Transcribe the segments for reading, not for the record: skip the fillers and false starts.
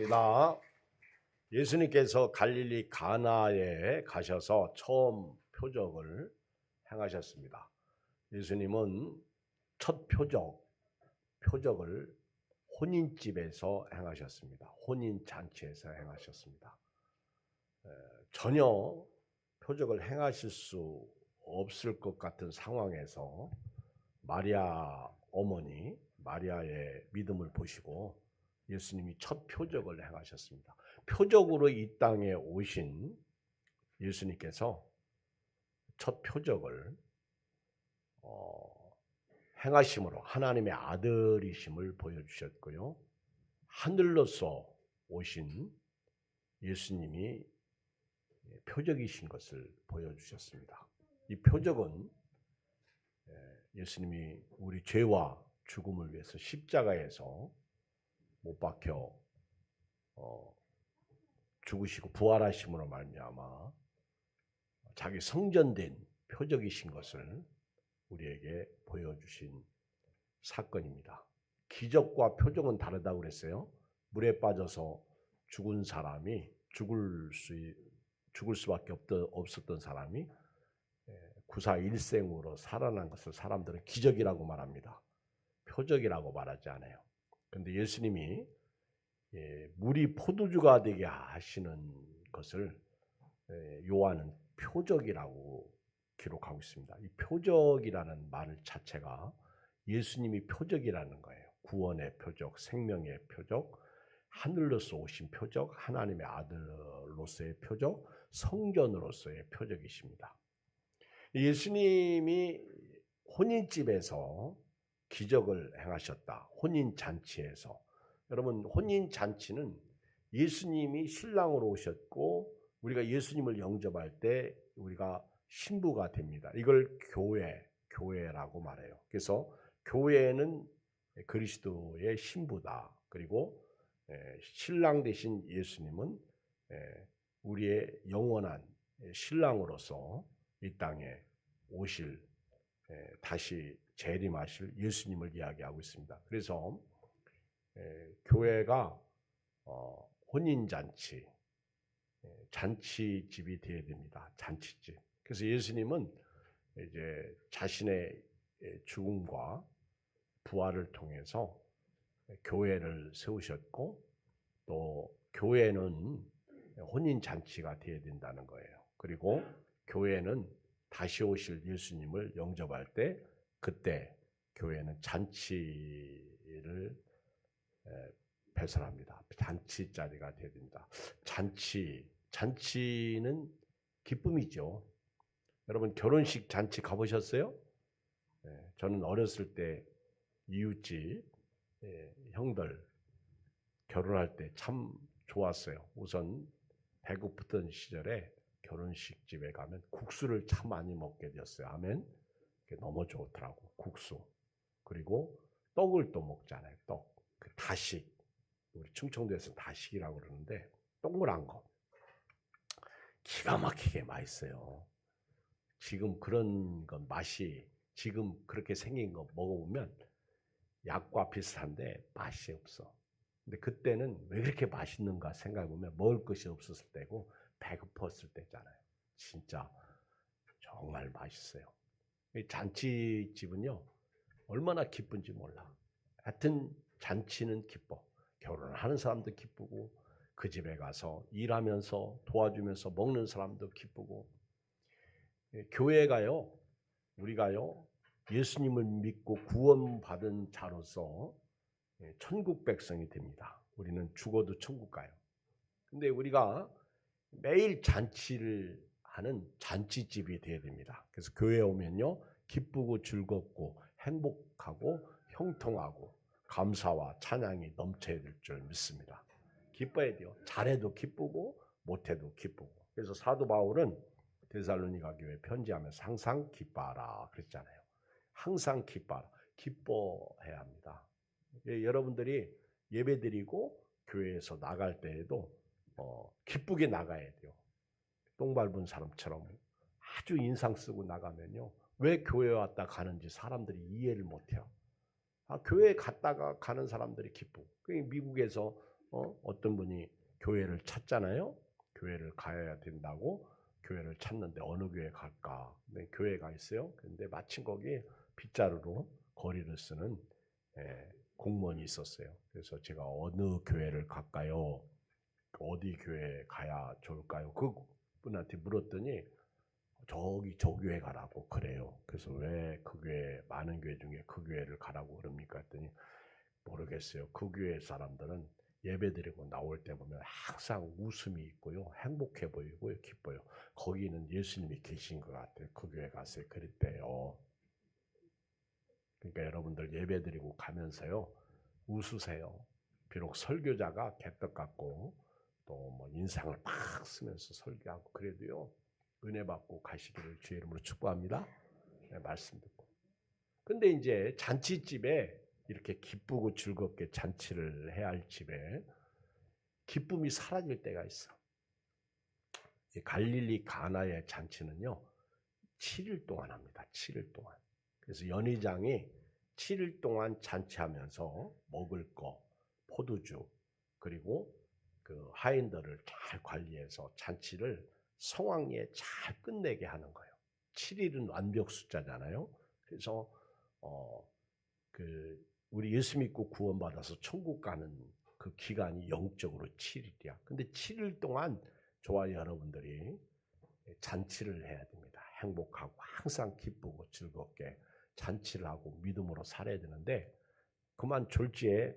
하겠습니다. 예수님께서 갈릴리 가나에 가셔서 처음 표적을 행하셨습니다. 예수님은 첫 표적을 혼인집에서 행하셨습니다. 혼인잔치에서 행하셨습니다. 전혀 표적을 행하실 수 없을 것 같은 상황에서 마리아 어머니 마리아의 믿음을 보시고 예수님이 첫 표적을 행하셨습니다. 표적으로 이 땅에 오신 예수님께서 첫 표적을 행하심으로 하나님의 아들이심을 보여주셨고요. 하늘로서 오신 예수님이 표적이신 것을 보여주셨습니다. 이 표적은 예수님이 우리 죄와 죽음을 위해서 십자가에서 못 박혀 죽으시고 부활하심으로 말미암아 자기 성전된 표적이신 것을 우리에게 보여주신 사건입니다. 기적과 표적은 다르다고 그랬어요. 물에 빠져서 죽은 사람이 죽을 수밖에 없었던 사람이 구사일생으로 살아난 것을 사람들은 기적이라고 말합니다. 표적이라고 말하지 않아요. 그런데 예수님이 물이 포도주가 되게 하시는 것을 요한은 표적이라고 기록하고 있습니다. 이 표적이라는 말 자체가 예수님이 표적이라는 거예요. 구원의 표적, 생명의 표적, 하늘로서 오신 표적, 하나님의 아들로서의 표적, 성전으로서의 표적이십니다. 예수님이 혼인집에서 기적을 행하셨다. 혼인잔치에서. 여러분, 혼인잔치는 예수님이 신랑으로 오셨고 우리가 예수님을 영접할 때 우리가 신부가 됩니다. 이걸 교회라고 말해요. 그래서 교회는 그리스도의 신부다. 그리고 신랑 되신 예수님은 우리의 영원한 신랑으로서 이 땅에 오실 다시 재림하실 예수님을 이야기하고 있습니다. 그래서 교회가 혼인잔치, 잔치집이 되어야 됩니다. 잔치집. 그래서 예수님은 이제 자신의 죽음과 부활을 통해서 교회를 세우셨고 또 교회는 혼인잔치가 되어야 된다는 거예요. 그리고 교회는 다시 오실 예수님을 영접할 때 그때 교회는 잔치를 배설합니다. 잔치 자리가 되어야 됩니다. 잔치는 기쁨이죠. 여러분 결혼식 잔치 가보셨어요? 저는 어렸을 때 이웃집 형들 결혼할 때 참 좋았어요. 우선 배고프던 시절에 결혼식 집에 가면 국수를 참 많이 먹게 되었어요. 아멘. 너무 좋더라고. 국수. 그리고 떡을 또 먹잖아요. 떡. 그 다식. 우리 충청도에서 다식이라고 그러는데 동그란 거. 기가 막히게 맛있어요. 지금 그런 건 맛이 지금 그렇게 생긴 거 먹어보면 약과 비슷한데 맛이 없어. 근데 그때는 왜 그렇게 맛있는가 생각해보면 먹을 것이 없었을 때고 배고팠을 때잖아요. 진짜 정말 맛있어요. 잔치집은요 얼마나 기쁜지 몰라. 하여튼 잔치는 기뻐. 결혼하는 사람도 기쁘고 그 집에 가서 일하면서 도와주면서 먹는 사람도 기쁘고. 교회가요 우리가요 예수님을 믿고 구원받은 자로서 천국 백성이 됩니다. 우리는 죽어도 천국 가요. 근데 우리가 매일 잔치를 하는 잔치집이 되어야 됩니다. 그래서 교회에 오면요 기쁘고 즐겁고 행복하고 형통하고 감사와 찬양이 넘쳐야 될 줄 믿습니다. 기뻐야 돼요. 잘해도 기쁘고 못해도 기쁘고. 그래서 사도 바울은 데살로니가 교회에 편지하면서 항상 기뻐하라 그랬잖아요. 항상 기뻐하라. 기뻐해야 합니다. 여러분들이 예배드리고 교회에서 나갈 때에도 기쁘게 나가야 돼요. 똥 밟은 사람처럼 아주 인상 쓰고 나가면요. 왜 교회 왔다 가는지 사람들이 이해를 못해요. 교회에 갔다가 가는 사람들이 기쁘고. 미국에서 어떤 분이 교회를 찾잖아요. 교회를 가야 된다고 교회를 찾는데 어느 교회 갈까? 네, 교회가 있어요. 근데 마침 거기 빗자루로 거리를 쓰는 공무원이 있었어요. 그래서 제가 어느 교회를 갈까요? 어디 교회 가야 좋을까요? 그 분한테 물었더니 저기 저 교회 가라고 그래요. 그래서 왜 그 교회 많은 교회 중에 그 교회를 가라고 그럽니까? 했더니 모르겠어요. 그 교회 사람들은 예배드리고 나올 때 보면 항상 웃음이 있고요. 행복해 보이고요. 기뻐요. 거기는 예수님이 계신 것 같아요. 그 교회 갔어요. 그랬대요. 그러니까 여러분들 예배드리고 가면서요. 웃으세요. 비록 설교자가 개떡 같고 또 뭐 인상을 팍 쓰면서 설교하고 그래도요. 은혜 받고 가시기를 주의 이름으로 축복합니다. 네, 말씀 듣고. 근데 이제 잔치집에 이렇게 기쁘고 즐겁게 잔치를 해야 할 집에 기쁨이 사라질 때가 있어. 갈릴리 가나의 잔치는요. 7일 동안 합니다. 7일 동안. 그래서 연회장이 7일 동안 잔치하면서 먹을 거, 포도주, 그리고 그 하인들을 잘 관리해서 잔치를 성황리에 잘 끝내게 하는 거예요. 7일은 완벽 숫자잖아요. 그래서 우리 예수 믿고 구원받아서 천국 가는 그 기간이 영적으로 7일이야. 근데 7일 동안 저와 여러분들이 잔치를 해야 됩니다. 행복하고 항상 기쁘고 즐겁게 잔치를 하고 믿음으로 살아야 되는데 그만 졸지에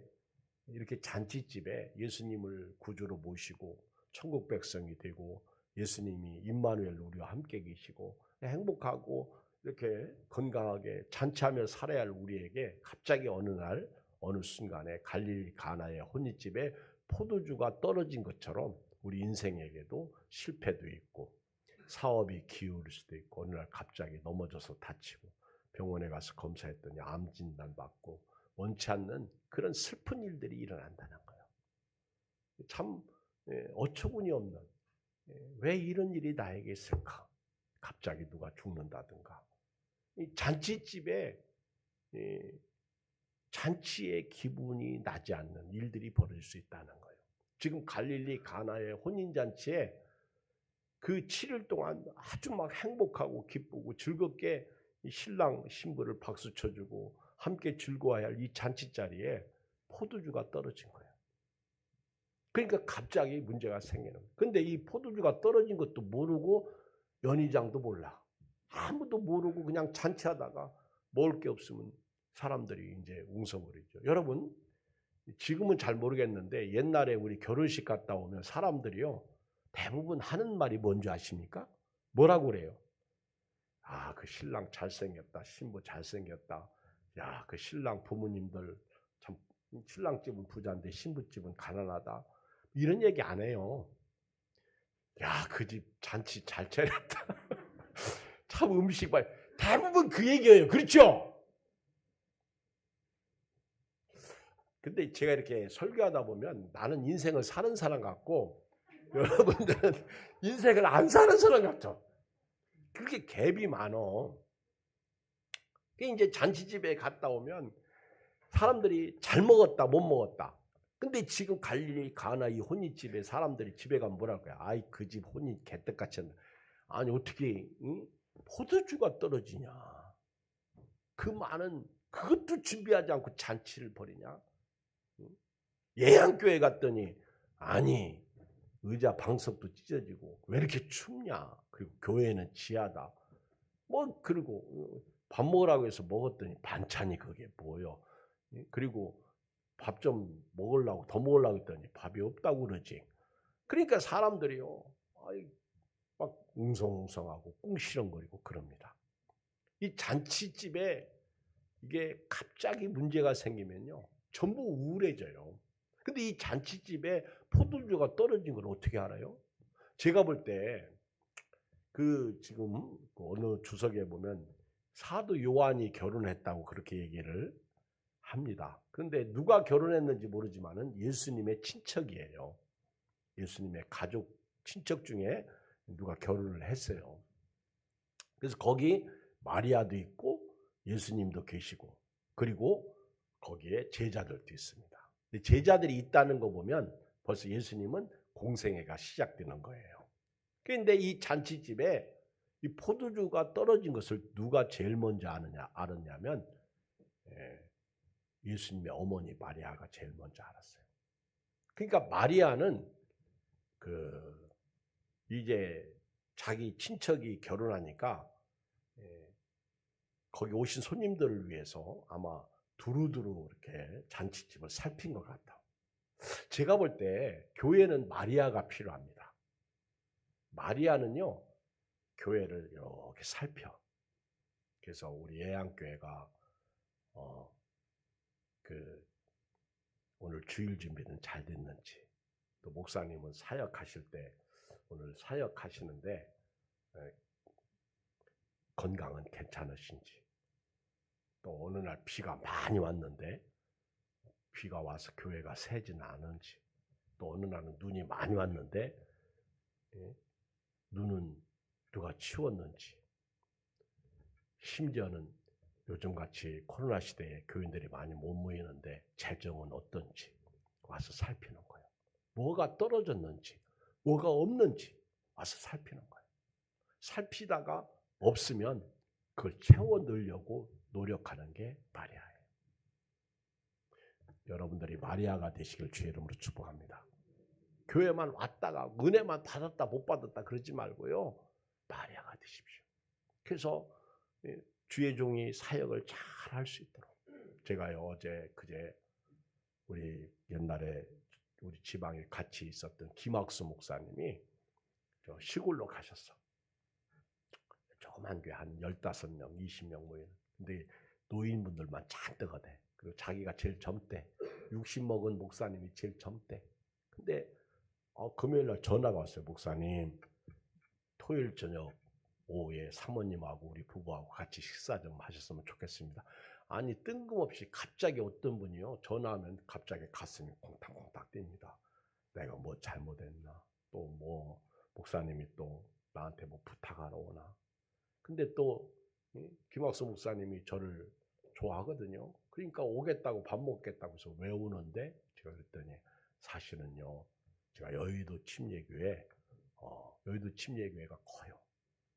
이렇게 잔치집에 예수님을 구주로 모시고 천국 백성이 되고 예수님이 임마누엘 우리와 함께 계시고 행복하고 이렇게 건강하게 잔치하며 살아야 할 우리에게 갑자기 어느 날 어느 순간에 갈릴리 가나의 혼인집에 포도주가 떨어진 것처럼 우리 인생에게도 실패도 있고 사업이 기울일 수도 있고 어느 날 갑자기 넘어져서 다치고 병원에 가서 검사했더니 암 진단 받고 원치 않는 그런 슬픈 일들이 일어난다는 거예요. 참 어처구니 없는 왜 이런 일이 나에게 있을까? 갑자기 누가 죽는다든가 이 잔치집에 잔치의 기분이 나지 않는 일들이 벌어질 수 있다는 거예요. 지금 갈릴리 가나의 혼인잔치에 그 7일 동안 아주 막 행복하고 기쁘고 즐겁게 신랑 신부를 박수 쳐주고 함께 즐거워야 할 이 잔치 자리에 포도주가 떨어진 거예요. 그러니까 갑자기 문제가 생기는 거예요. 근데 이 포도주가 떨어진 것도 모르고 연희장도 몰라. 아무도 모르고 그냥 잔치하다가 먹을 게 없으면 사람들이 이제 웅성거리죠. 여러분 지금은 잘 모르겠는데 옛날에 우리 결혼식 갔다 오면 사람들이요. 대부분 하는 말이 뭔지 아십니까? 뭐라고 그래요? 아, 그 신랑 잘생겼다. 신부 잘생겼다. 야, 그 신랑 부모님들 참 신랑 집은 부자인데 신부 집은 가난하다. 이런 얘기 안 해요. 야, 그 집 잔치 잘 차렸다. 참 음식 봐. 대부분 그 얘기예요. 그렇죠? 근데 제가 이렇게 설교하다 보면 나는 인생을 사는 사람 같고 여러분들은 인생을 안 사는 사람 같아. 그렇게 갭이 많어. 이제 잔치집에 갔다 오면 사람들이 잘 먹었다, 못 먹었다. 근데 지금 갈릴리 가나 이 혼인집에 사람들이 집에 가면 뭐랄 거야. 아이, 그 집 혼인 개떡같이 한다. 아니, 어떻게, 응? 포도주가 떨어지냐. 그 많은, 그것도 준비하지 않고 잔치를 벌이냐. 응? 예양교회 갔더니, 아니, 의자 방석도 찢어지고, 왜 이렇게 춥냐. 그리고 교회는 지하다. 뭐, 그리고 밥 먹으라고 해서 먹었더니 반찬이 그게 뭐요. 그리고 밥 좀 먹으려고 더 먹으려고 했더니 밥이 없다고 그러지. 그러니까 사람들이요. 막 웅성웅성하고 꿍시렁거리고 그럽니다. 이 잔치집에 이게 갑자기 문제가 생기면요. 전부 우울해져요. 근데 이 잔치집에 포도주가 떨어진 걸 어떻게 알아요? 제가 볼 때 지금 어느 주석에 보면 사도 요한이 결혼했다고 그렇게 얘기를 합니다. 그런데 누가 결혼했는지 모르지만은 예수님의 친척이에요. 예수님의 가족 친척 중에 누가 결혼을 했어요. 그래서 거기 마리아도 있고 예수님도 계시고 그리고 거기에 제자들도 있습니다. 제자들이 있다는 거 보면 벌써 예수님은 공생애가 시작되는 거예요. 그런데 이 잔치집에 이 포도주가 떨어진 것을 누가 제일 먼저 알았냐면 예수님의 어머니 마리아가 제일 먼저 알았어요. 그러니까 마리아는 이제 자기 친척이 결혼하니까 거기 오신 손님들을 위해서 아마 두루두루 이렇게 잔치집을 살핀 것 같아요. 제가 볼 때 교회는 마리아가 필요합니다. 마리아는요, 교회를 이렇게 살펴. 그래서 우리 예양교회가 오늘 주일 준비는 잘 됐는지, 또 목사님은 사역하실 때 오늘 사역하시는데 건강은 괜찮으신지, 또 어느 날 비가 많이 왔는데 비가 와서 교회가 새지는 않은지, 또 어느 날은 눈이 많이 왔는데 눈은 누가 치웠는지, 심지어는 요즘같이 코로나 시대에 교인들이 많이 못 모이는데 재정은 어떤지 와서 살피는 거예요. 뭐가 떨어졌는지, 뭐가 없는지 와서 살피는 거예요. 살피다가 없으면 그걸 채워 넣으려고 노력하는 게 마리아예요. 여러분들이 마리아가 되시길 주의 이름으로 축복합니다. 교회만 왔다가 은혜만 받았다 못 받았다 그러지 말고요, 마리아가 되십시오. 그래서 주의 종이 사역을 잘 할 수 있도록. 제가요, 어제 그제 우리 옛날에 우리 지방에 같이 있었던 김학수 목사님이 저 시골로 가셨어. 조그만 교회 한 15명, 20명 모이는. 근데 노인분들만 잔뜩 하대. 그리고 자기가 제일 젊대. 60 먹은 목사님이 제일 젊대. 근데 금요일날 전화가 왔어요. 목사님, 토요일 저녁 오후에 사모님하고 우리 부부하고 같이 식사 좀 하셨으면 좋겠습니다. 아니, 뜬금없이 갑자기 어떤 분이요, 전화하면 갑자기 가슴이 콩닥콩닥 뜁니다. 내가 뭐 잘못했나, 또 뭐 목사님이 또 나한테 뭐 부탁하러 오나. 근데 또 김학수 목사님이 저를 좋아하거든요. 그러니까 오겠다고, 밥 먹겠다고 해서 왜 오는데? 제가 그랬더니 사실은요, 제가 여의도 침례교회, 여의도 침례교회가 커요.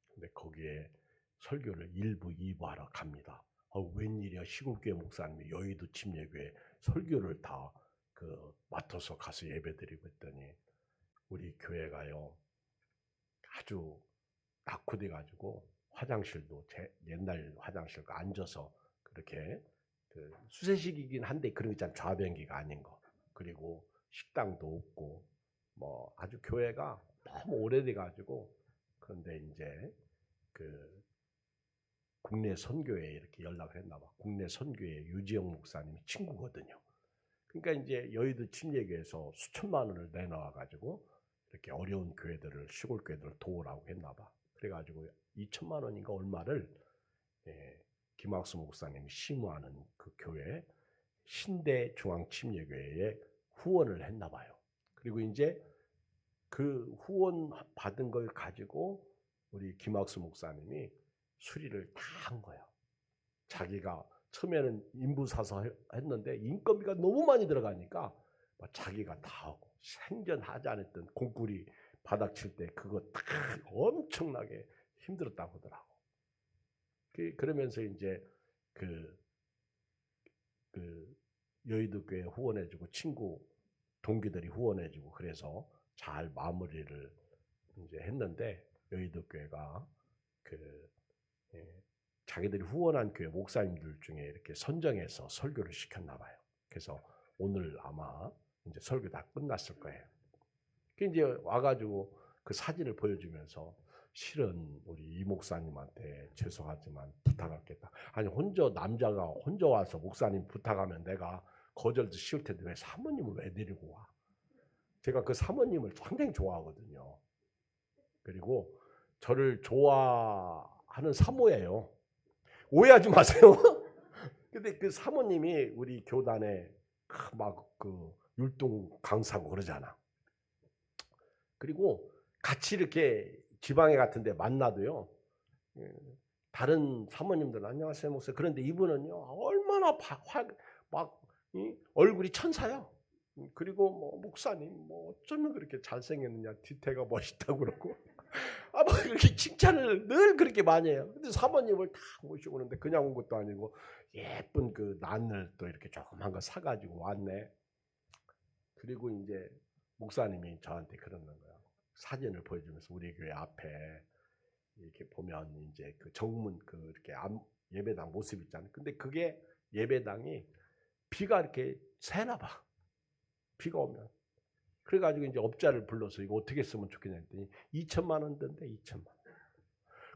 근데 거기에 설교를 1부, 2부 하러 갑니다. 웬일이야, 시골교회 목사님이 여의도 침례교회 설교를 다 맡아서 가서 예배드리고 했더니 우리 교회가요, 아주 낙후돼가지고 화장실도 옛날 화장실과 앉아서 그렇게 수세식이긴 한데 그런 거 있잖아요. 좌변기가 아닌 거. 그리고 식당도 없고 뭐 아주 교회가 너무 오래돼가지고. 그런데 이제 국내 선교회에 이렇게 연락을 했나 봐. 국내 선교회 유지영 목사님이 친구거든요. 그러니까 이제 여의도 침례교회에서 수천만 원을 내놔가지고 이렇게 어려운 교회들을, 시골 교회들을 도우라고 했나 봐. 그래가지고 2천만 원인가 얼마를 김학수 목사님이 심우하는 그 교회 신대 중앙침례교회에 후원을 했나 봐요. 그리고 이제 그 후원 받은 걸 가지고 우리 김학수 목사님이 수리를 다 한 거예요. 자기가 처음에는 인부 사서 했는데 인건비가 너무 많이 들어가니까 자기가 다 하고, 생전하지 않았던 공구리 바닥 칠 때 그거 다 엄청나게 힘들었다고 하더라고. 그러면서 이제 여의도 교회 후원해주고 친구 동기들이 후원해주고 그래서 잘 마무리를 이제 했는데, 여의도 교회가 자기들이 후원한 교회 목사님들 중에 이렇게 선정해서 설교를 시켰나 봐요. 그래서 오늘 아마 이제 설교 다 끝났을 거예요. 이제 와가지고 그 사진을 보여주면서 실은 우리 이 목사님한테 죄송하지만 부탁하겠다. 아니, 남자가 혼자 와서 목사님 부탁하면 내가 거절도 쉬울 텐데 왜 사모님을 왜 데리고 와? 제가 그 사모님을 굉장히 좋아하거든요. 그리고 저를 좋아하는 사모예요. 오해하지 마세요. 근데 그 사모님이 우리 교단에 막 율동 강사고 그러잖아. 그리고 같이 이렇게 지방에 같은데 만나도요, 다른 사모님들은 안녕하세요 목사님. 그런데 이분은요, 얼마나 얼굴이 천사야. 그리고 뭐 목사님 뭐 어쩌면 그렇게 잘생겼느냐, 뒤태가 멋있다고 그러고 뭐 이렇게 칭찬을 늘 그렇게 많이 해요. 근데 사모님을 다 모시고 오는데 그냥 온 것도 아니고 예쁜 그 난을 또 이렇게 조그만 거 사가지고 왔네. 그리고 이제 목사님이 저한테 그러는 거예요. 사진을 보여주면서 우리 교회 앞에 이렇게 보면 이제 그 정문 그 이렇게 예배당 모습 있잖아요. 근데 그게 예배당이 비가 이렇게 새나 봐. 비가 오면. 그래가지고 이제 업자를 불러서 이거 어떻게 쓰면 좋겠냐 했더니 2천만 원 든대. 2천만 원.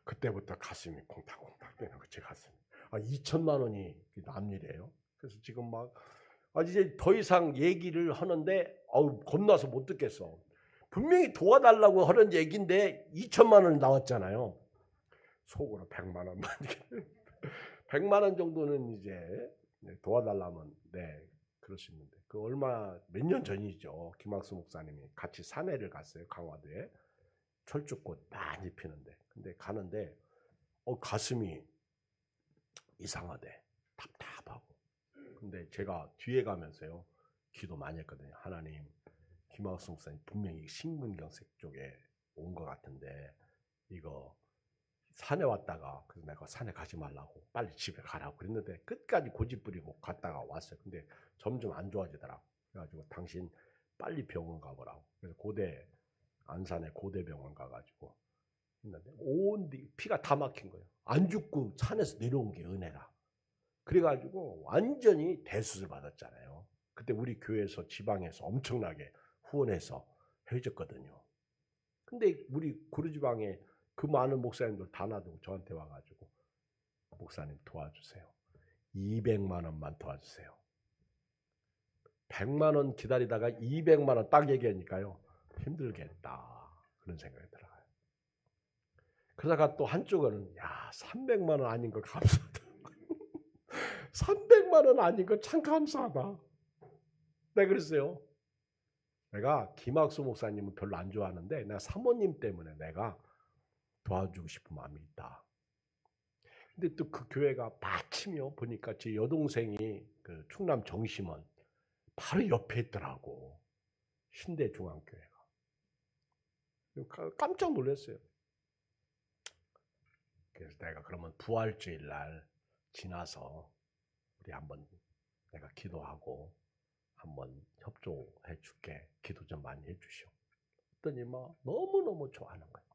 그때부터 가슴이 콩닥콩닥 뛰는 거지. 가슴이. 2천만 원이 남일이에요. 그래서 지금 막 이제 더 이상 얘기를 하는데 겁나서 못 듣겠어. 분명히 도와달라고 하는 얘기인데 2천만 원이 나왔잖아요. 속으로 100만 원만 100만 원 정도는 이제 도와달라면 그럴 수 있는데 그 얼마 몇 년 전이죠. 김학수 목사님이 같이 산에를 갔어요. 강화도에 철쭉꽃 많이 피는데 근데 가는데 가슴이 이상하대. 답답하고. 근데 제가 뒤에 가면서요 기도 많이 했거든요. 하나님, 김학수 목사님 분명히 신근경색 쪽에 온 것 같은데 이거 산에 왔다가 그래서 내가 산에 가지 말라고 빨리 집에 가라고 그랬는데 끝까지 고집 부리고 갔다가 왔어요. 근데 점점 안 좋아지더라고. 그래가지고 당신 빨리 병원 가보라고. 그래서 안산에 고대병원 가가지고 했는데 온 피가 다 막힌 거예요. 안 죽고 산에서 내려온 게 은혜라. 그래가지고 완전히 대수술 받았잖아요. 그때 우리 교회에서 지방에서 엄청나게 후원해서 해줬거든요. 근데 우리 구루지방에 그 많은 목사님들 다 놔두고 저한테 와가지고 목사님 도와주세요. 200만 원만 도와주세요. 100만 원 기다리다가 200만 원 딱 얘기하니까요. 힘들겠다. 그런 생각이 들어요. 그러다가 또 한쪽으로는 300만 원 아닌 거 감사하다. 300만 원 아닌 거 참 감사하다. 내가 그랬어요. 내가 김학수 목사님은 별로 안 좋아하는데 내가 사모님 때문에 내가 도와주고 싶은 마음이 있다. 근데 또 그 교회가 마침요 보니까 제 여동생이 그 충남 정심원 바로 옆에 있더라고. 신대중앙교회가. 깜짝 놀랐어요. 그래서 내가 그러면 부활주일 날 지나서 우리 한번 내가 기도하고 한번 협조해 줄게. 기도 좀 많이 해 주시오. 그랬더니 막 너무너무 좋아하는 거예요.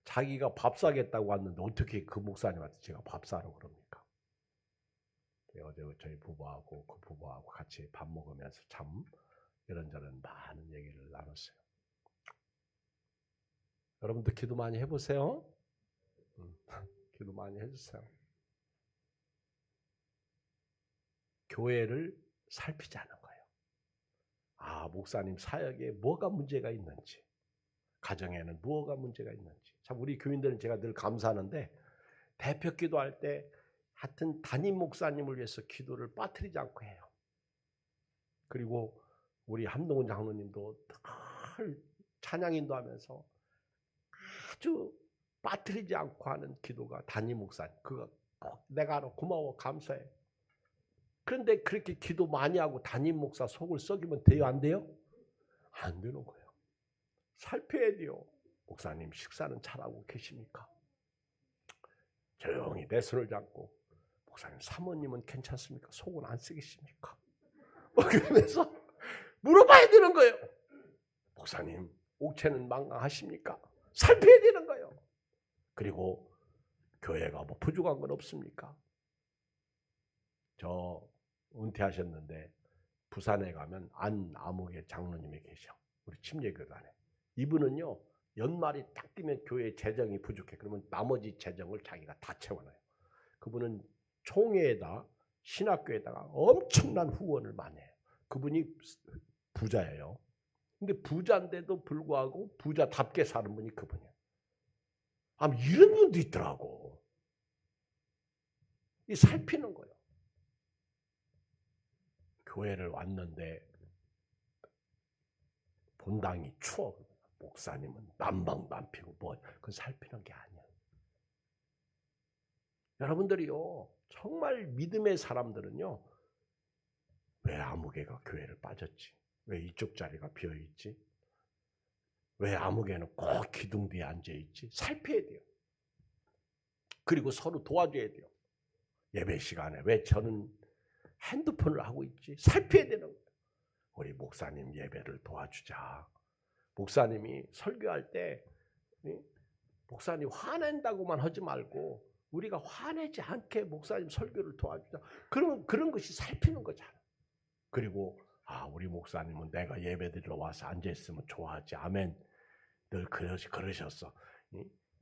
자기가 밥 사겠다고 왔는데 어떻게 그 목사님한테 제가 밥 사러 그럽니까? 어제 저희 부부하고 그 부부하고 같이 밥 먹으면서 참 이런저런 많은 얘기를 나눴어요. 여러분들 기도 많이 해보세요. 기도 많이 해주세요. 교회를 살피자는 거예요. 목사님 사역에 뭐가 문제가 있는지, 가정에는 뭐가 문제가 있는지. 참 우리 교인들은 제가 늘 감사하는데 대표 기도할 때 하여튼 담임 목사님을 위해서 기도를 빠뜨리지 않고 해요. 그리고 우리 함동훈 장로님도 늘 찬양 인도하면서 아주 빠뜨리지 않고 하는 기도가 담임 목사님. 그거 내가 알아. 고마워. 감사해. 그런데 그렇게 기도 많이 하고 담임 목사 속을 썩이면 돼요? 안 돼요? 안 되는 거예요. 살펴야 돼요. 목사님 식사는 잘하고 계십니까? 조용히 내 손을 잡고 목사님 사모님은 괜찮습니까? 속은 안 썩이십니까? 그러면서 물어봐야 되는 거예요. 목사님 옥체는 망강하십니까? 살펴야 되는 거예요. 그리고 교회가 뭐 부족한 건 없습니까? 저 은퇴하셨는데 부산에 가면 안암흑의 장로님이 계셔. 우리 침례교단에. 이분은요 연말이 딱 되면 교회 재정이 부족해. 그러면 나머지 재정을 자기가 다 채워놔요. 그분은 총회에다 신학교에다가 엄청난 후원을 많이 해요. 그분이 부자예요. 근데 부자인데도 불구하고 부자답게 사는 분이 그분이에요. 이런 분도 있더라고. 이 살피는 거예요. 교회를 왔는데 본당이 추워. 목사님은 난방도 안 피고 그건 살피는 게 아니야. 여러분들이요 정말 믿음의 사람들은요 왜 아무개가 교회를 빠졌지? 왜 이쪽 자리가 비어있지? 왜 아무개는 꼭 기둥 뒤에 앉아있지? 살펴야 돼요. 그리고 서로 도와줘야 돼요. 예배 시간에 왜 저는 핸드폰을 하고 있지? 살펴야 되는 거예요. 우리 목사님 예배를 도와주자. 목사님이 설교할 때 목사님 화낸다고만 하지 말고 우리가 화내지 않게 목사님 설교를 도와주자. 그러면 그런 것이 살피는 거잖아. 그리고 우리 목사님은 내가 예배드리러 와서 앉아있으면 좋아하지. 아멘. 늘 그러셨어.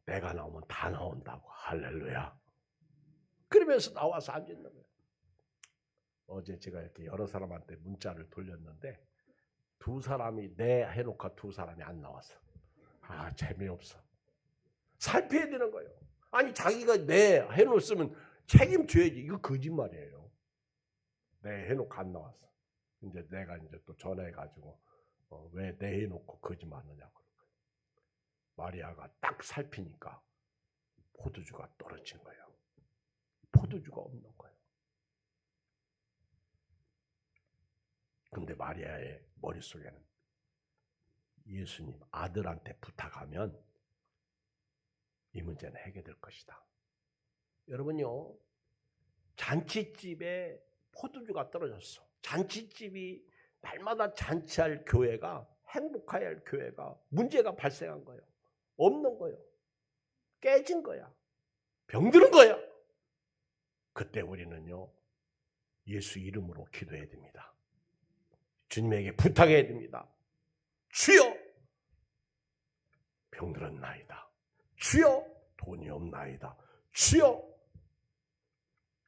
내가 나오면 다 나온다고. 할렐루야. 그러면서 나와서 앉아있는 거예요. 어제 제가 이렇게 여러 사람한테 문자를 돌렸는데 두 사람이 네 해놓고 두 사람이 안 나왔어. 재미없어. 살펴야 되는 거예요. 아니 자기가 네 해놓으면 책임져야지. 이거 거짓말이에요. 네 해놓고 안 나왔어. 이제 내가 이제 또 전화해가지고 왜 네 해놓고 거짓말하냐고. 마리아가 딱 살피니까 포도주가 떨어진 거예요. 포도주가 없는 거예요. 근데 마리아의 머릿속에는 예수님 아들한테 부탁하면 이 문제는 해결될 것이다. 여러분요, 잔치집에 포도주가 떨어졌어. 잔치집이 날마다 잔치할 교회가, 행복해야 할 교회가 문제가 발생한 거예요. 없는 거예요. 깨진 거야. 병드는 거야. 그때 우리는요, 예수 이름으로 기도해야 됩니다. 주님에게 부탁해야 됩니다. 주여, 병들었나이다. 주여, 돈이 없나이다. 주여,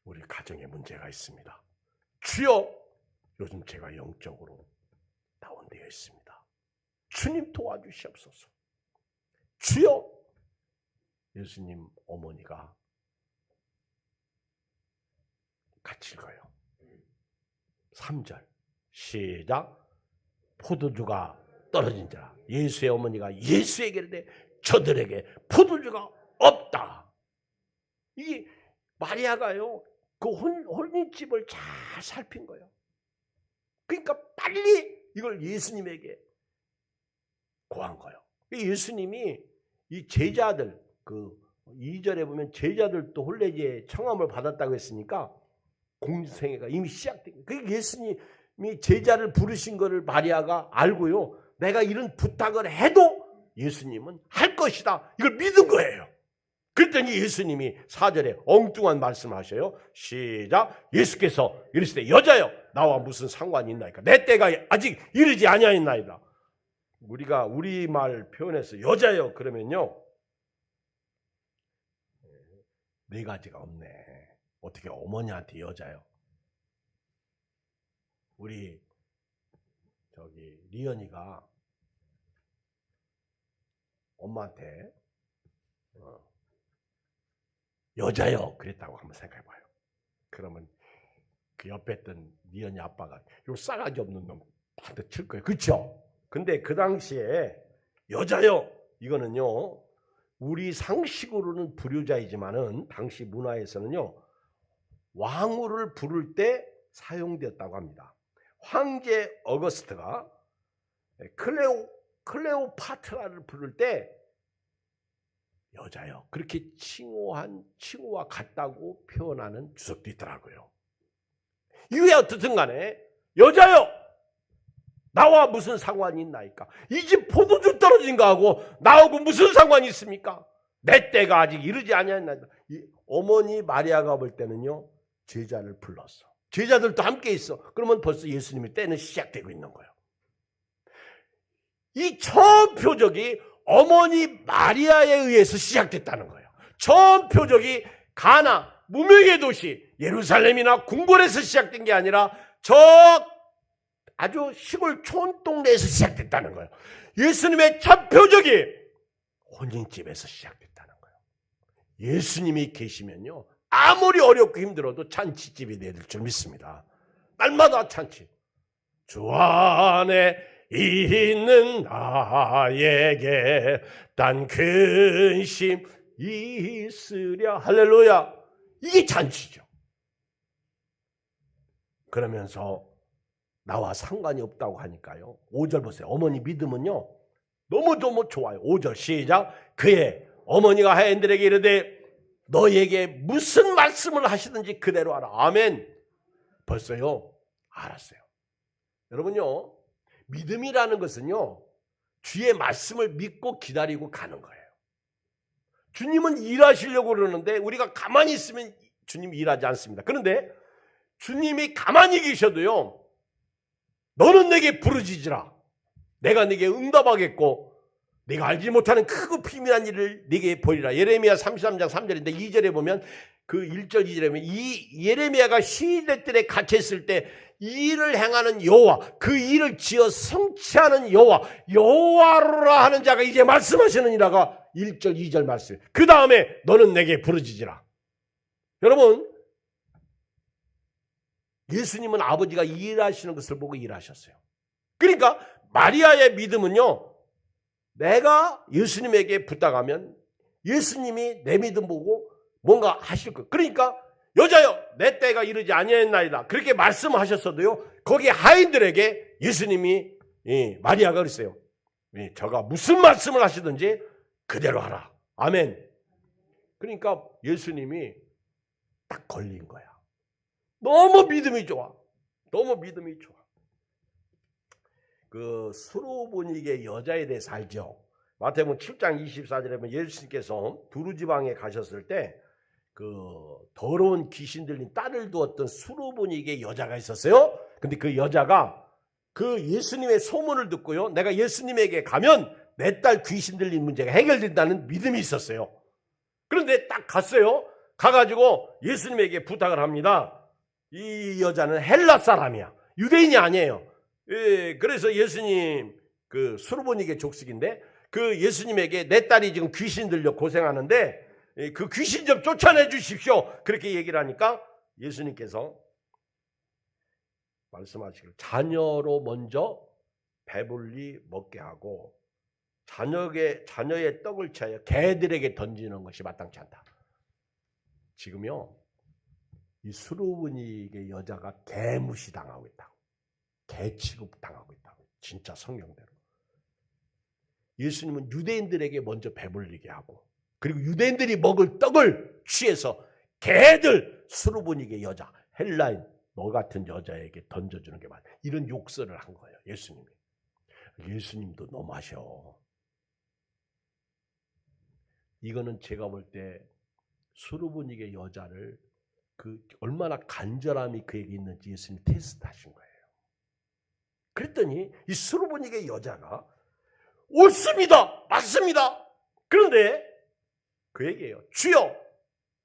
우리 가정에 문제가 있습니다. 주여, 요즘 제가 영적으로 다운되어 있습니다. 주님 도와주시옵소서. 주여, 예수님 어머니가 같이 읽어요. 3절 시작. 포도주가 떨어진 자라 예수의 어머니가 예수에게 이르되 저들에게 포도주가 없다. 이게 마리아가요, 그 혼인집을 잘 살핀 거예요. 그러니까 빨리 이걸 예수님에게 고한 거예요. 예수님이 이 제자들, 그 2절에 보면 제자들도 혼례제에 청함을 받았다고 했으니까 공생애가 이미 시작된 거예요. 그 예수님이 제자를 부르신 것을 마리아가 알고요, 내가 이런 부탁을 해도 예수님은 할 것이다, 이걸 믿은 거예요. 그랬더니 예수님이 4절에 엉뚱한 말씀하셔요. 시작. 예수께서 이르시되 여자여 나와 무슨 상관이 있나이까? 내 때가 아직 이르지 아니하였나이다. 우리가 우리말 표현해서 여자여 그러면요, 네 가지가 없네. 어떻게 어머니한테 여자요? 우리 리언이가 엄마한테 여자요 그랬다고 한번 생각해봐요. 그러면 그 옆에 있던 리언이 아빠가 요 싸가지 없는 놈 한테 칠 거예요. 그렇죠? 근데 그 당시에 여자요 이거는요, 우리 상식으로는 불효자이지만은 당시 문화에서는요, 왕후를 부를 때 사용되었다고 합니다. 황제 어거스트가 클레오파트라를 부를 때 여자요 그렇게 칭호와 같다고 표현하는 주석도 있더라고요. 이게 어떻든 간에 여자요 나와 무슨 상관이 있나이까? 이 집 포도주 떨어진 거하고 나하고 무슨 상관이 있습니까? 내 때가 아직 이르지 아니하였나이다. 어머니 마리아가 볼 때는요, 제자를 불렀어. 제자들도 함께 있어. 그러면 벌써 예수님의 때는 시작되고 있는 거예요. 이 처음 표적이 어머니 마리아에 의해서 시작됐다는 거예요. 처음 표적이 가나 무명의 도시 예루살렘이나 궁궐에서 시작된 게 아니라 저 아주 시골 촌동네에서 시작됐다는 거예요. 예수님의 첫 표적이 혼인집에서 시작됐다는 거예요. 예수님이 계시면요, 아무리 어렵고 힘들어도 잔치집이 내릴 줄 믿습니다. 날마다 잔치. 주 안에 있는 나에게 단 근심 있으랴. 할렐루야. 이게 잔치죠. 그러면서 나와 상관이 없다고 하니까요. 5절 보세요. 어머니 믿음은요. 너무너무 좋아요. 5절 시작. 그의 어머니가 하인들에게 이르되 너에게 무슨 말씀을 하시든지 그대로 하라. 아멘. 벌써요. 알았어요. 여러분요. 믿음이라는 것은요. 주의 말씀을 믿고 기다리고 가는 거예요. 주님은 일하시려고 그러는데 우리가 가만히 있으면 주님이 일하지 않습니다. 그런데 주님이 가만히 계셔도요. 너는 내게 부르짖으라. 내가 네게 응답하겠고 네가 알지 못하는 크고 비밀한 일을 네게 보이리라. 예레미야 33장 3절인데 2절에 보면 그 1절 2절에 보면 이 예레미야가 시대들에 갇혔을 때 이 일을 행하는 여호와, 그 일을 지어 성취하는 여호와, 여호와라 하는 자가 이제 말씀하시느니라가 1절 2절 말씀. 그 다음에 너는 내게 부르짖으라. 여러분, 예수님은 아버지가 일하시는 것을 보고 일하셨어요. 그러니까 마리아의 믿음은요, 내가 예수님에게 부탁하면 예수님이 내 믿음 보고 뭔가 하실 거예요. 그러니까 여자여 내 때가 이르지 아니하였나이다 그렇게 말씀하셨어도요, 거기 하인들에게 예수님이 마리아가 그랬어요. 저가 무슨 말씀을 하시든지 그대로 하라. 아멘. 그러니까 예수님이 딱 걸린 거야. 너무 믿음이 좋아. 너무 믿음이 좋아. 그 수로보니게 여자에 대해서 알죠. 마태복음 7장 24절에 보면 예수님께서 두루지방에 가셨을 때 그 더러운 귀신 들린 딸을 두었던 수로보니게 여자가 있었어요. 근데 그 여자가 그 예수님의 소문을 듣고요, 내가 예수님에게 가면 내 딸 귀신 들린 문제가 해결된다는 믿음이 있었어요. 그런데 딱 갔어요. 가가지고 예수님에게 부탁을 합니다. 이 여자는 헬라 사람이야. 유대인이 아니에요. 그래서 예수님 그 수르보니게 족속인데 그 예수님에게 내 딸이 지금 귀신 들려 고생하는데 그 귀신 좀 쫓아내 주십시오. 그렇게 얘기를 하니까 예수님께서 말씀하시기를 자녀로 먼저 배불리 먹게 하고 자녀의 떡을 취하여 개들에게 던지는 것이 마땅치 않다. 지금요 이 수르보니게 여자가 개무시당하고 있다고, 개 취급당하고 있다고. 진짜 성경대로 예수님은 유대인들에게 먼저 배불리게 하고, 그리고 유대인들이 먹을 떡을 취해서 개들, 수르보니게 여자, 헬라인 너 같은 여자에게 던져주는 게 맞아. 이런 욕설을 한 거예요. 예수님이. 예수님도 너무하셔. 이거는 제가 볼 때 수르보니게 여자를 그 얼마나 간절함이 그에게 있는지 예수님이 테스트하신 거예요. 그랬더니 이 수르보니게 여자가 옳습니다. 맞습니다. 그런데 그 얘기예요. 주여,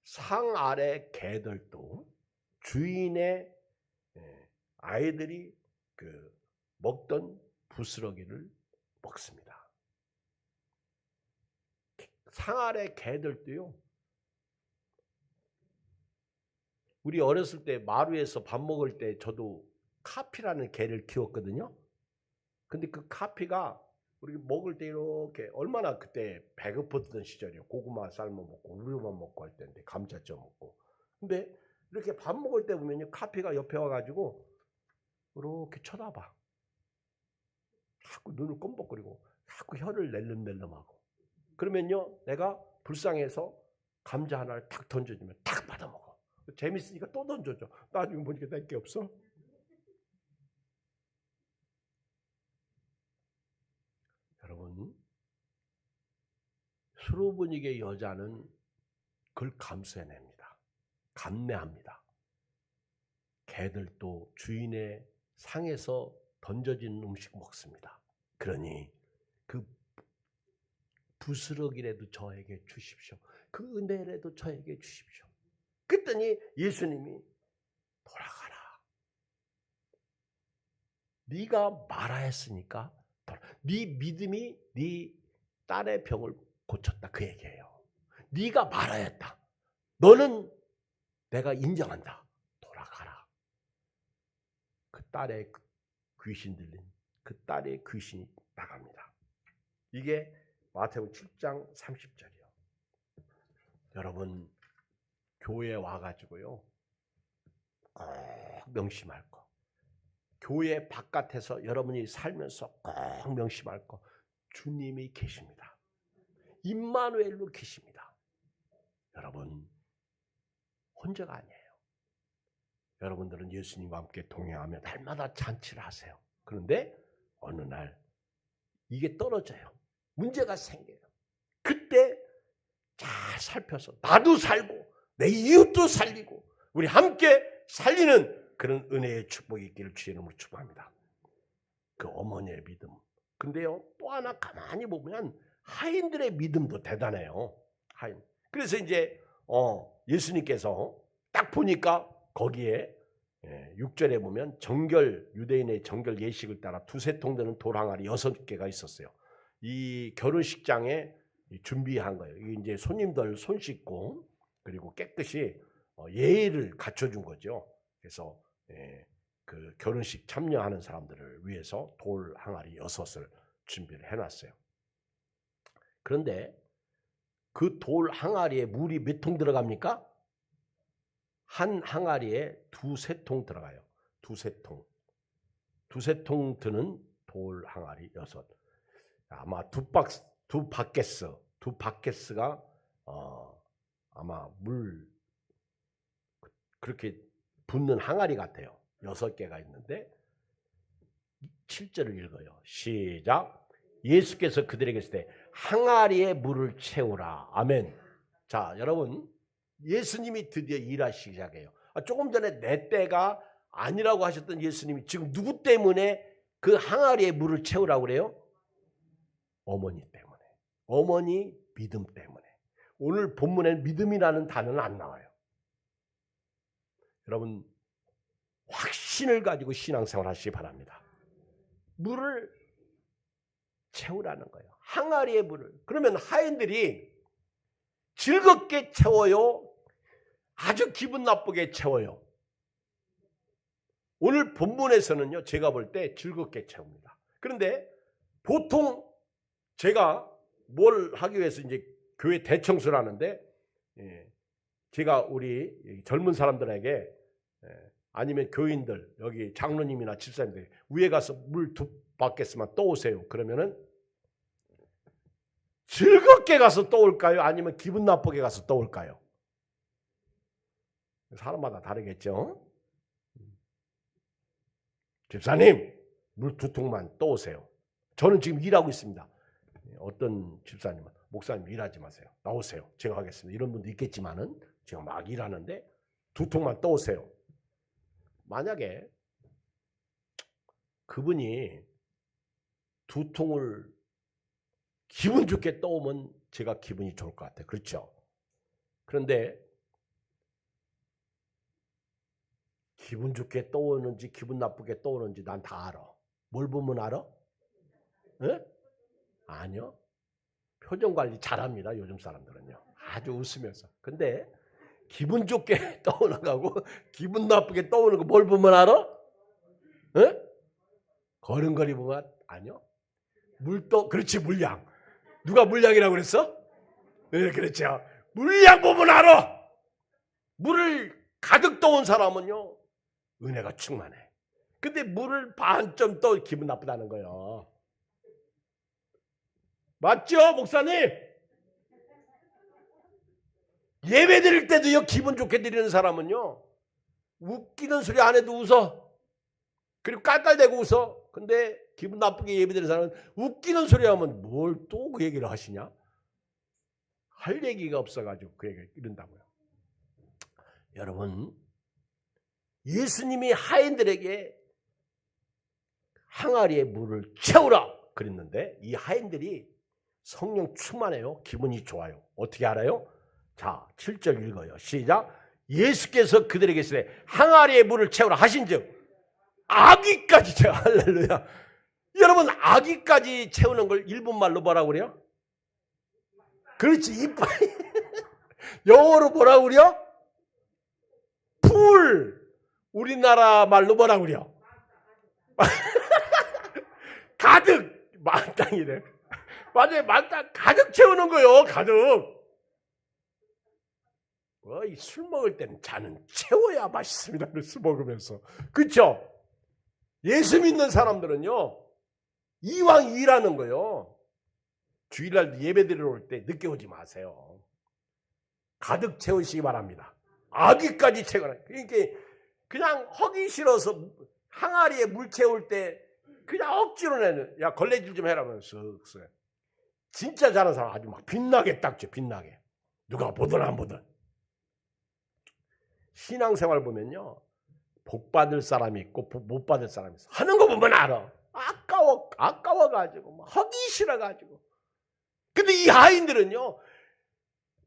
상 아래 개들도 주인의 아이들이 그 먹던 부스러기를 먹습니다. 상 아래 개들도요. 우리 어렸을 때 마루에서 밥 먹을 때 저도 카피라는 개를 키웠거든요. 근데 그 카피가 우리 먹을 때 이렇게 얼마나 그때 배고팠던 시절이에요. 고구마 삶아 먹고 우유만 먹고 할 때인데 감자 쪄 먹고. 근데 이렇게 밥 먹을 때 보면요, 카피가 옆에 와가지고 이렇게 쳐다봐. 자꾸 눈을 껌벅거리고 자꾸 혀를 낼름낼름하고. 그러면요, 내가 불쌍해서 감자 하나를 탁 던져주면 탁 받아먹어. 재밌으니까 또 던져줘. 나중에 보니까 낼 게 없어. 여러분, 수르보니게 여자는 그걸 감수해냅니다. 감내합니다. 개들도 주인의 상에서 던져진 음식 먹습니다. 그러니 그 부스러기라도 저에게 주십시오. 그 은혜라도 저에게 주십시오. 그랬더니 예수님이 돌아가라. 네가 말하였으니까 네 믿음이 네 딸의 병을 고쳤다. 그 얘기예요. 네가 말하였다. 너는 내가 인정한다. 돌아가라. 그 딸의 귀신 들린 그 딸의 귀신이 나갑니다. 이게 마태복음 7장 30절이요. 여러분, 교회에 와가지고요, 꼭 명심할 거. 교회 바깥에서 여러분이 살면서 꼭 명심할 거, 주님이 계십니다. 임마누엘로 계십니다. 여러분 혼자가 아니에요. 여러분들은 예수님과 함께 동행하며 날마다 잔치를 하세요. 그런데 어느 날 이게 떨어져요. 문제가 생겨요. 그때 잘 살펴서 나도 살고 내 이웃도 살리고 우리 함께 살리는 그런 은혜의 축복이 있기를 주의 이름으로 축복합니다. 그 어머니의 믿음. 근데요, 또 하나 가만히 보면 하인들의 믿음도 대단해요. 하인. 그래서 이제 예수님께서 딱 보니까 거기에 6절에 보면 유대인의 정결 예식을 따라 두세 통 되는 돌 항아리 6개가 있었어요. 이 결혼식장에 준비한 거예요. 이제 손님들 손 씻고 그리고 깨끗이 예의를 갖춰준 거죠. 그래서 그 결혼식 참여하는 사람들을 위해서 돌 항아리 6을 준비를 해놨어요. 그런데 그 돌 항아리에 물이 몇 통 들어갑니까? 한 항아리에 두세 통 들어가요. 두세 통 드는 돌 항아리 6. 아마 두 바켓스가 아마 물 그렇게 붓는 항아리 같아요. 6개가 있는데 7절을 읽어요. 시작. 예수께서 그들에게 이르시되 항아리에 물을 채우라. 아멘. 자, 여러분 예수님이 드디어 일하시기 시작해요. 조금 전에 내 때가 아니라고 하셨던 예수님이 지금 누구 때문에 그 항아리에 물을 채우라고 그래요? 어머니 때문에. 어머니 믿음 때문에. 오늘 본문에 믿음이라는 단어는 안 나와요. 여러분 확신을 가지고 신앙생활 하시기 바랍니다. 물을 채우라는 거예요. 항아리의 물을. 그러면 하인들이 즐겁게 채워요? 아주 기분 나쁘게 채워요? 오늘 본문에서는요, 제가 볼 때 즐겁게 채웁니다. 그런데 보통 제가 뭘 하기 위해서 이제 교회 대청소를 하는데, 제가 우리 젊은 사람들에게 아니면 교인들, 여기 장로님이나 집사님들 위에 가서 물 2바켓만 떠오세요. 그러면은 즐겁게 가서 떠올까요? 아니면 기분 나쁘게 가서 떠올까요? 사람마다 다르겠죠? 집사님, 물 2통만 떠오세요. 저는 지금 일하고 있습니다. 어떤 집사님은 목사님 일하지 마세요. 나오세요. 제가 하겠습니다. 이런 분도 있겠지만은 제가 막 일하는데 2통만 떠오세요. 만약에 그분이 2통을 기분 좋게 떠오면 제가 기분이 좋을 것 같아요. 그렇죠? 그런데 기분 좋게 떠오는지 기분 나쁘게 떠오는지 난 다 알아. 뭘 보면 알아? 에? 아니요. 표정 관리 잘합니다. 요즘 사람들은요. 아주 웃으면서. 근데 기분 좋게 떠오는 거하고 기분 나쁘게 떠오는 거 뭘 보면 알아? 에? 걸음걸이 보면 아니요. 그렇지, 물량. 누가 물량이라고 그랬어? 네, 그렇죠. 물량 보면 알아. 물을 가득 떠온 사람은요, 은혜가 충만해. 근데 물을 반점 떠 기분 나쁘다는 거예요. 맞죠, 목사님? 예배 드릴 때도요, 기분 좋게 드리는 사람은요, 웃기는 소리 안 해도 웃어. 그리고 깔깔대고 웃어. 근데 기분 나쁘게 예배 드리는 사람은 웃기는 소리 하면 뭘 또 그 얘기를 하시냐? 할 얘기가 없어가지고 그 얘기를 이른다고요. 여러분, 예수님이 하인들에게 항아리에 물을 채우라 그랬는데 이 하인들이 성령 충만해요. 기분이 좋아요. 어떻게 알아요? 자, 7절 읽어요. 시작. 예수께서 그들에게 이르시되 항아리에 물을 채우라 하신즉 아기까지 채워. 할렐루야. 여러분, 아기까지 채우는 걸 일본말로 뭐라고 그래요? 그렇지, 이빨. 영어로 뭐라고 그래요? 풀. 우리나라 말로 뭐라고 그래요? 가득. 만땅이래. 맞아요, 만땅 가득 채우는 거요. 가득. 술 먹을 때는 잔은 채워야 맛있습니다. 술 먹으면서. 그렇죠? 예수 믿는 사람들은요, 이왕 일하는 거요, 주일날 예배 드리러 올 때 늦게 오지 마세요. 가득 채우시기 바랍니다. 아귀까지 채워라. 그러니까 그냥 허기 싫어서 항아리에 물 채울 때 그냥 억지로 내는, 야 걸레질 좀 해라면서 쓱쓱. 진짜 잘하는 사람 아주 막 빛나게 닦죠. 빛나게. 누가 보든 안 보든. 신앙생활 보면요, 복 받을 사람이 있고 못 받을 사람이 있어. 하는 거 보면 알아. 아까워가지고 막 허기 싫어가지고. 근데 이 하인들은요,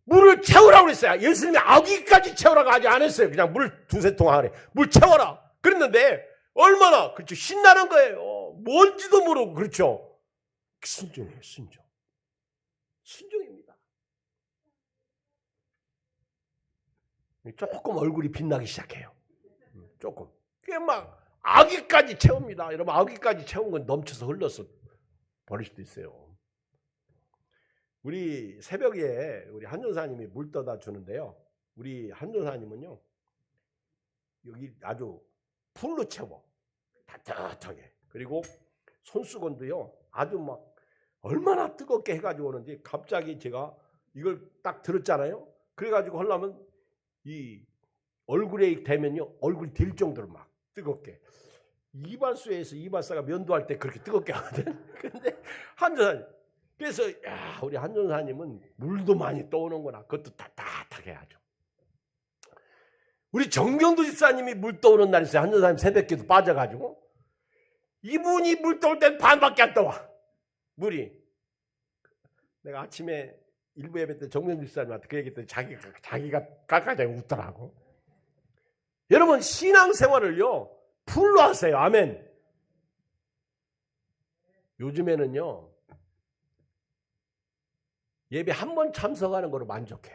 물을 채우라고 그랬어요. 예수님이 아귀까지 채우라고 하지 않았어요. 그냥 물 두세 통 하래. 물 채워라. 그랬는데 얼마나 그렇죠, 신나는 거예요. 뭔지도 모르고. 그렇죠. 순종이에요. 순종입니다. 조금 얼굴이 빛나기 시작해요. 조금. 그게 막 아귀까지 채웁니다. 여러분, 아귀까지 채운 건 넘쳐서 흘러서 버릴 수도 있어요. 우리 새벽에 우리 한전사님이 물 떠다 주는데요, 우리 한전사님은요, 여기 아주 풀로 채워. 따뜻하게. 그리고 손수건도요, 아주 막 얼마나 뜨겁게 해가지고 오는지, 갑자기 제가 이걸 딱 들었잖아요. 그래가지고 하려면 이 얼굴에 대면요, 얼굴이 될 정도로 막 뜨겁게. 이발소에서 이발사가 면도할 때 그렇게 뜨겁게 하거든. 근데 한전사님, 그래서 야, 우리 한전사님은 물도 많이 떠오는구나. 그것도 따뜻하게 하죠. 우리 정경도 집사님이 물 떠오는 날 있어요. 한전사님 새벽기도 빠져가지고 이분이 물 떠올 땐 반밖에 안 떠와. 물이. 내가 아침에 일부 예배 때 정경도 집사님한테 그 얘기했더니 자기가 깎아자고 웃더라고. 여러분, 신앙생활을요 풀로 하세요. 아멘. 요즘에는요, 예배 한 번 참석하는 거로 만족해.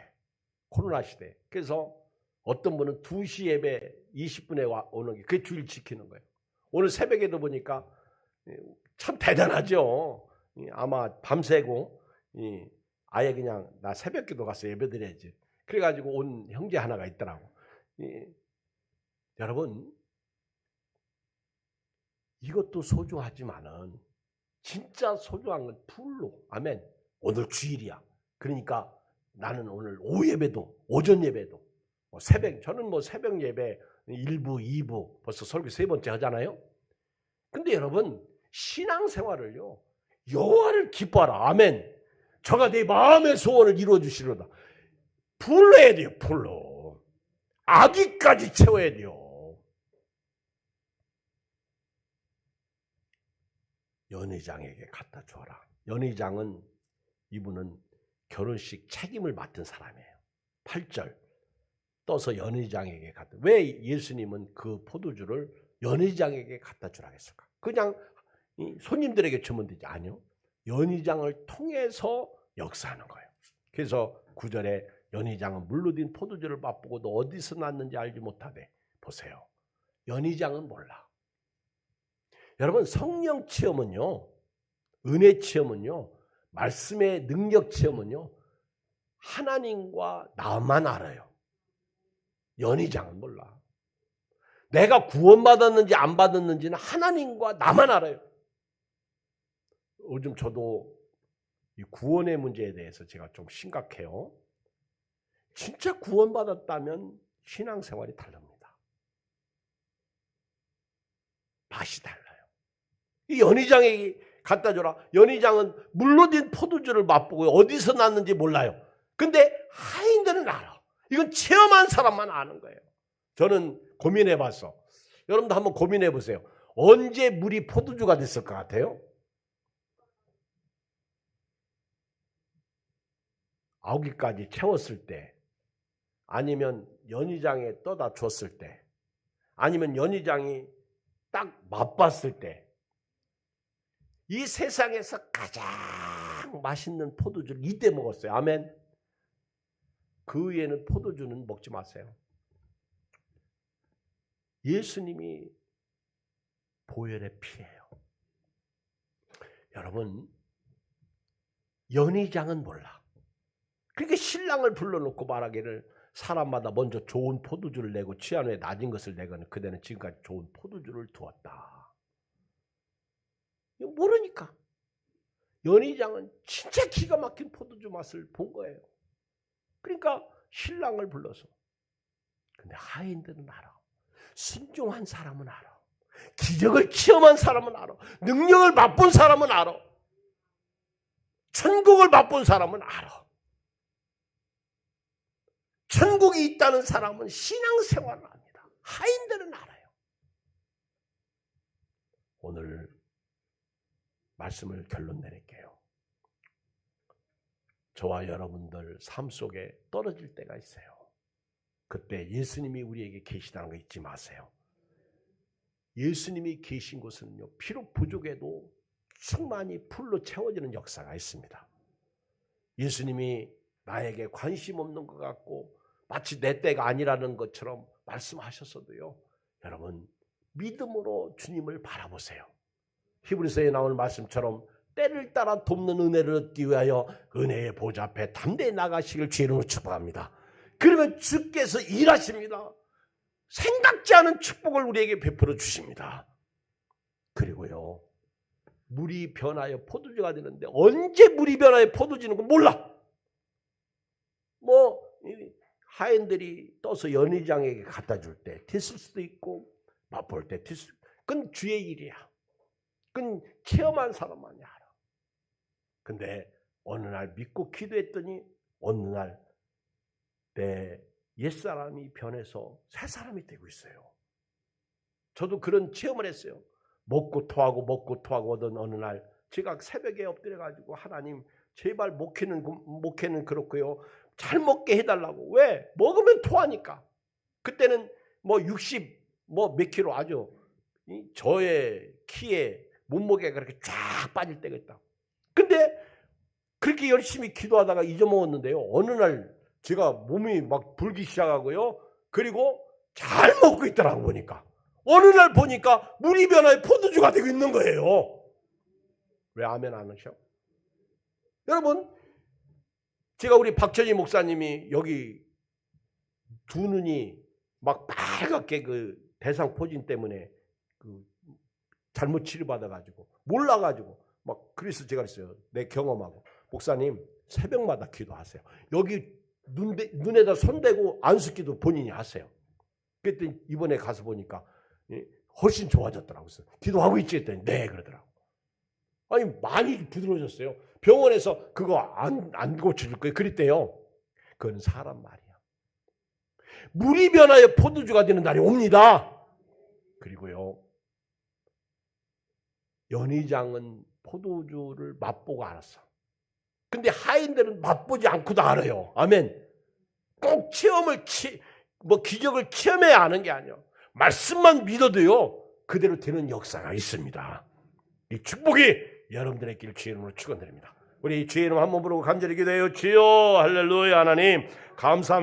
코로나 시대. 그래서 어떤 분은 2시 예배 20분에 오는 게 그게 주일 지키는 거예요. 오늘 새벽에도 보니까 참 대단하죠. 아마 밤새고 아예 그냥 나 새벽기도 가서 예배 드려야지. 그래가지고 온 형제 하나가 있더라고. 여러분, 이것도 소중하지만은 진짜 소중한 건 풀로. 아멘. 오늘 주일이야. 그러니까 나는 오늘 오후 예배도, 오전 예배도, 새벽, 저는 뭐 새벽 예배 1부, 2부 벌써 설교 3번째 하잖아요. 근데 여러분, 신앙생활을요, 여호와를 기뻐하라. 아멘. 저가 내 마음의 소원을 이루어 주시려다. 풀로 해야 돼요. 풀로. 아기까지 채워야 돼요. 연회장에게 갖다 주어라. 연회장은, 이분은 결혼식 책임을 맡은 사람이에요. 8절 떠서 연회장에게 갖다. 왜 예수님은 그 포도주를 연회장에게 갖다 주라고 했을까? 그냥 손님들에게 주면 되지. 아니요. 연회장을 통해서 역사하는 거예요. 그래서 9절에 연회장은 물로 된 포도주를 맛보고도 어디서 났는지 알지 못하되. 보세요. 연회장은 몰라. 여러분, 성령 체험은요, 은혜 체험은요, 말씀의 능력 체험은요, 하나님과 나만 알아요. 연회장은 몰라. 내가 구원받았는지 안 받았는지는 하나님과 나만 알아요. 요즘 저도 이 구원의 문제에 대해서 제가 좀 심각해요. 진짜 구원받았다면 신앙생활이 다릅니다. 맛이 달라요. 이 연회장에 갖다 줘라. 연회장은 물로 된 포도주를 맛보고 어디서 났는지 몰라요. 근데 하인들은 알아. 이건 체험한 사람만 아는 거예요. 저는 고민해 봤어. 여러분도 한번 고민해 보세요. 언제 물이 포도주가 됐을 것 같아요? 아우기까지 채웠을 때, 아니면 연회장에 떠다 줬을 때, 아니면 연회장이 딱 맛봤을 때, 이 세상에서 가장 맛있는 포도주를 이때 먹었어요. 아멘. 그 위에는 포도주는 먹지 마세요. 예수님이 보혈의 피예요. 여러분, 연회장은 몰라. 그러니까 신랑을 불러놓고 말하기를, 사람마다 먼저 좋은 포도주를 내고 취한 후에 낮은 것을 내거는 그대는 지금까지 좋은 포도주를 두었다. 모르니까. 연회장은 진짜 기가 막힌 포도주 맛을 본 거예요. 그러니까 신랑을 불러서. 근데 하인들은 알아. 순종한 사람은 알아. 기적을 체험한 사람은 알아. 능력을 맛본 사람은 알아. 천국을 맛본 사람은 알아. 천국이 있다는 사람은 신앙생활을 합니다. 하인들은 알아요. 오늘 말씀을 결론 내릴게요. 저와 여러분들 삶 속에 떨어질 때가 있어요. 그때 예수님이 우리에게 계시다는 거 잊지 마세요. 예수님이 계신 곳은요, 비록 부족해도 충만히 풀로 채워지는 역사가 있습니다. 예수님이 나에게 관심 없는 것 같고 마치 내 때가 아니라는 것처럼 말씀하셨어도요, 여러분 믿음으로 주님을 바라보세요. 히브리서에 나오는 말씀처럼 때를 따라 돕는 은혜를 얻기 위하여 은혜의 보좌 앞에 담대히 나가시길 주의로 축복합니다. 그러면 주께서 일하십니다. 생각지 않은 축복을 우리에게 베풀어 주십니다. 그리고요, 물이 변하여 포도주가 되는데 언제 물이 변하여 포도주는 건 몰라. 하인들이 떠서 연회장에게 갖다 줄 때 됐을 수도 있고 맛볼 때 됐을, 그건 주의 일이야. 그건 체험한 사람만이 알아. 근데 어느 날 믿고 기도했더니 어느 날 내 옛사람이 변해서 새 사람이 되고 있어요. 저도 그런 체험을 했어요. 먹고 토하고 오던 어느 날 제가 새벽에 엎드려가지고 하나님 제발 목회는 그렇고요. 잘 먹게 해달라고. 왜? 먹으면 토하니까. 그때는 60 몇 킬로 아주 저의 키에 몸무게가 그렇게 쫙 빠질 때가 있다. 근데 그렇게 열심히 기도하다가 잊어먹었는데요. 어느 날 제가 몸이 막 불기 시작하고요. 그리고 잘 먹고 있더라고 보니까. 어느 날 보니까 물이 변화에 포도주가 되고 있는 거예요. 왜 아멘 안 하셔? 여러분, 제가 우리 박천희 목사님이 여기 두 눈이 막 빨갛게 그 대상포진 때문에 그 잘못 치료받아가지고 몰라가지고 막 그래서 제가 했어요. 내 경험하고 목사님 새벽마다 기도하세요. 여기 눈에다 손대고 안수기도 본인이 하세요. 그랬더니 이번에 가서 보니까 훨씬 좋아졌더라고요. 기도하고 있지 했더니 네 그러더라고. 아니 많이 부드러워졌어요. 병원에서 그거 안 고쳐줄 거예요. 그랬대요. 그건 사람 말이야. 물이 변하여 포도주가 되는 날이 옵니다. 그리고요, 연회장은 포도주를 맛보고 알았어. 근데 하인들은 맛보지 않고도 알아요. 아멘. 꼭 기적을 체험해야 하는 게 아니에요. 말씀만 믿어도요, 그대로 되는 역사가 있습니다. 이 축복이 여러분들의 길 주의 이름으로 축원드립니다. 우리 주의 이름 한번 부르고 간절히 기도해요. 주여 할렐루야. 하나님 감사합니다.